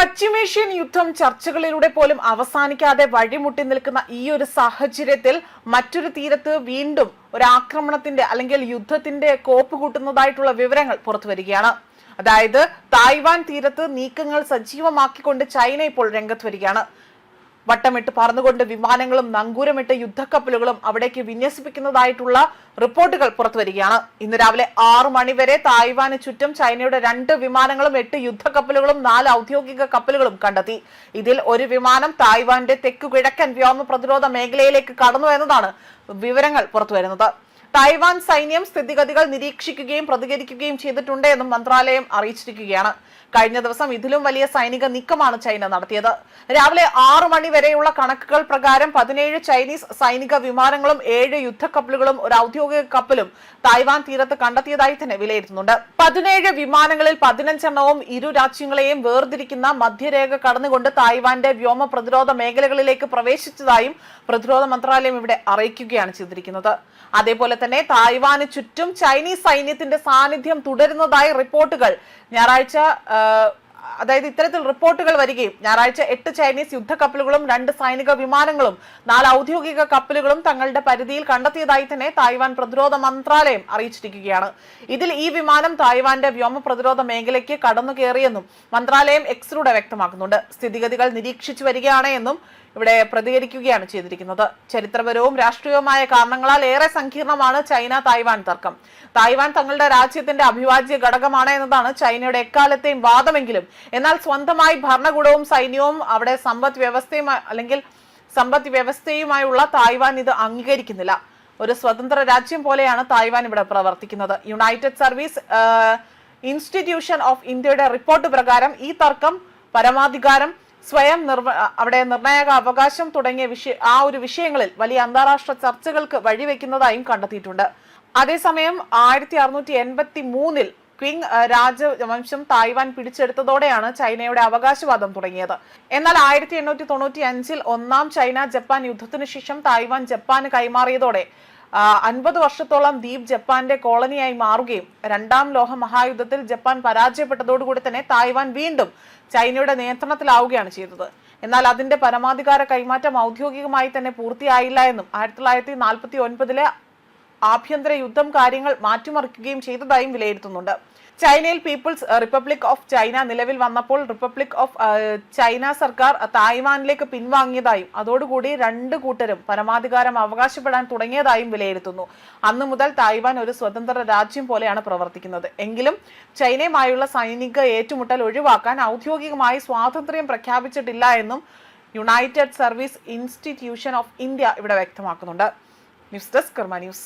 പശ്ചിമേഷ്യൻ യുദ്ധം ചർച്ചകളിലൂടെ പോലും അവസാനിക്കാതെ വഴിമുട്ടി നിൽക്കുന്ന ഈ ഒരു സാഹചര്യത്തിൽ മറ്റൊരു തീരത്ത് വീണ്ടും ഒരു ആക്രമണത്തിന്റെ അല്ലെങ്കിൽ യുദ്ധത്തിന്റെ കോപ്പ് കൂട്ടുന്നതായിട്ടുള്ള വിവരങ്ങൾ പുറത്തുവരികയാണ്. അതായത് തായ്വാൻ തീരത്ത് നീക്കങ്ങൾ സജീവമാക്കിക്കൊണ്ട് ചൈന ഇപ്പോൾ രംഗത്ത് വരികയാണ്. വട്ടമിട്ട് പറന്നുകൊണ്ട് വിമാനങ്ങളും നങ്കൂരമിട്ട് യുദ്ധക്കപ്പലുകളും അവിടേക്ക് വിന്യസിപ്പിക്കുന്നതായിട്ടുള്ള റിപ്പോർട്ടുകൾ പുറത്തുവരികയാണ്. ഇന്ന് രാവിലെ 6 മണി വരെ തായ്വാന് ചുറ്റും ചൈനയുടെ 2 വിമാനങ്ങളും 8 യുദ്ധക്കപ്പലുകളും 4 ഔദ്യോഗിക കപ്പലുകളും കണ്ടെത്തി. ഇതിൽ ഒരു വിമാനം തായ്വാന്റെ തെക്കു കിഴക്കൻ വ്യോമ പ്രതിരോധ മേഖലയിലേക്ക് കടന്നു എന്നതാണ് വിവരങ്ങൾ പുറത്തുവരുന്നത്. തായ്വാൻ സൈന്യം സ്ഥിതിഗതികൾ നിരീക്ഷിക്കുകയും പ്രതികരിക്കുകയും ചെയ്തിട്ടുണ്ട് എന്നും മന്ത്രാലയം അറിയിച്ചിരിക്കുകയാണ്. കഴിഞ്ഞ ദിവസം ഇതിലും വലിയ സൈനിക നീക്കമാണ് ചൈന നടത്തിയത്. രാവിലെ 6 മണി വരെയുള്ള കണക്കുകൾ പ്രകാരം 17 ചൈനീസ് സൈനിക വിമാനങ്ങളും 7 യുദ്ധക്കപ്പലുകളും ഒരു ഔദ്യോഗിക കപ്പലും തായ്വാൻ തീരത്ത് കണ്ടെത്തിയതായി തന്നെ വിലയിരുത്തുന്നുണ്ട്. 17 വിമാനങ്ങളിൽ 15 എണ്ണവും ഇരു രാജ്യങ്ങളെയും വേർതിരിക്കുന്ന മധ്യരേഖ കടന്നുകൊണ്ട് തായ്വാന്റെ വ്യോമ പ്രതിരോധ മേഖലകളിലേക്ക് പ്രവേശിച്ചതായും പ്രതിരോധ മന്ത്രാലയം ഇവിടെ അറിയിക്കുകയാണ് ചെയ്തിരിക്കുന്നത്. അതേപോലെ തന്നെ തായ്വാന് ചുറ്റും ചൈനീസ് സൈന്യത്തിന്റെ സാന്നിധ്യം തുടരുന്നതായി റിപ്പോർട്ടുകൾ ഞായറാഴ്ച അതായത് ഇത്തരത്തിൽ റിപ്പോർട്ടുകൾ വരികയും ഞായറാഴ്ച 8 ചൈനീസ് യുദ്ധക്കപ്പലുകളും 2 സൈനിക വിമാനങ്ങളും 4 ഔദ്യോഗിക കപ്പലുകളും തങ്ങളുടെ പരിധിയിൽ കണ്ടെത്തിയതായി തന്നെ തായ്വാൻ പ്രതിരോധ മന്ത്രാലയം അറിയിച്ചിരിക്കുകയാണ്. ഇതിൽ ഈ വിമാനം തായ്വാന്റെ വ്യോമ പ്രതിരോധ മേഖലയ്ക്ക് കടന്നു കയറിയെന്നും മന്ത്രാലയം എക്സിലൂടെ വ്യക്തമാക്കുന്നുണ്ട്. സ്ഥിതിഗതികൾ നിരീക്ഷിച്ചു വരികയാണ് എന്നും ഇവിടെ പ്രതികരിക്കുകയാണ് ചെയ്തിരിക്കുന്നത്. ചരിത്രപരവും രാഷ്ട്രീയവുമായ കാരണങ്ങളാൽ ഏറെ സങ്കീർണമാണ് ചൈന തായ്വാൻ തർക്കം. തായ്വാൻ തങ്ങളുടെ രാജ്യത്തിന്റെ അവിഭാജ്യ ഘടകമാണ് എന്നതാണ് ചൈനയുടെ എക്കാലത്തെയും വാദമെങ്കിലും എന്നാൽ സ്വന്തമായി ഭരണകൂടവും സൈന്യവും അവിടെ സമ്പദ് വ്യവസ്ഥയുമായുള്ള തായ്വാൻ ഇത് അംഗീകരിക്കുന്നില്ല. ഒരു സ്വതന്ത്ര രാജ്യം പോലെയാണ് തായ്വാൻ ഇവിടെ പ്രവർത്തിക്കുന്നത്. യുണൈറ്റഡ് സർവീസ് ഇൻസ്റ്റിറ്റ്യൂഷൻ ഓഫ് ഇന്ത്യയുടെ റിപ്പോർട്ട് പ്രകാരം ഈ തർക്കം പരമാധികാരം സ്വയം അവിടെ നിർണായക അവകാശം തുടങ്ങിയ വിഷയങ്ങളിൽ വലിയ അന്താരാഷ്ട്ര ചർച്ചകൾക്ക് വഴിവെക്കുന്നതായും കണ്ടെത്തിയിട്ടുണ്ട്. അതേസമയം 1683 ക്വിങ് രാജവംശം തായ്വാൻ പിടിച്ചെടുത്തതോടെയാണ് ചൈനയുടെ അവകാശവാദം തുടങ്ങിയത്. എന്നാൽ 1895 ഒന്നാം ചൈന ജപ്പാൻ യുദ്ധത്തിനു ശേഷം തായ്വാൻ ജപ്പാന് കൈമാറിയതോടെ 50 വർഷത്തോളം ദ്വീപ് ജപ്പാന്റെ കോളനിയായി മാറുകയും 2ാം ലോക മഹായുദ്ധത്തിൽ ജപ്പാൻ പരാജയപ്പെട്ടതോടുകൂടി തന്നെ തായ്വാൻ വീണ്ടും ചൈനയുടെ നിയന്ത്രണത്തിലാവുകയാണ് ചെയ്തത്. എന്നാൽ അതിന്റെ പരമാധികാര കൈമാറ്റം ഔദ്യോഗികമായി തന്നെ പൂർത്തിയായില്ല എന്നും 1949 ആഭ്യന്തര യുദ്ധം കാര്യങ്ങൾ മാറ്റിമറിക്കുകയും ചെയ്തതായും വിലയിരുത്തുന്നുണ്ട്. ചൈനയിൽ പീപ്പിൾസ് റിപ്പബ്ലിക് ഓഫ് ചൈന നിലവിൽ വന്നപ്പോൾ റിപ്പബ്ലിക് ഓഫ് ചൈന സർക്കാർ തായ്വാനിലേക്ക് പിൻവാങ്ങിയതായും അതോടുകൂടി 2 കൂട്ടരും പരമാധികാരം അവകാശപ്പെടാൻ തുടങ്ങിയതായും വിലയിരുത്തുന്നു. അന്നു മുതൽ തായ്വാൻ ഒരു സ്വതന്ത്ര രാജ്യം പോലെയാണ് പ്രവർത്തിക്കുന്നത്. എങ്കിലും ചൈനയുമായുള്ള സൈനിക ഏറ്റുമുട്ടൽ ഒഴിവാക്കാൻ ഔദ്യോഗികമായി സ്വാതന്ത്ര്യം പ്രഖ്യാപിച്ചിട്ടില്ല എന്നും United service institution of India ഇവിടെ വ്യക്തമാക്കുന്നുണ്ട്. ന്യൂസ് ഡെസ്ക് കർമ്മ ന്യൂസ്.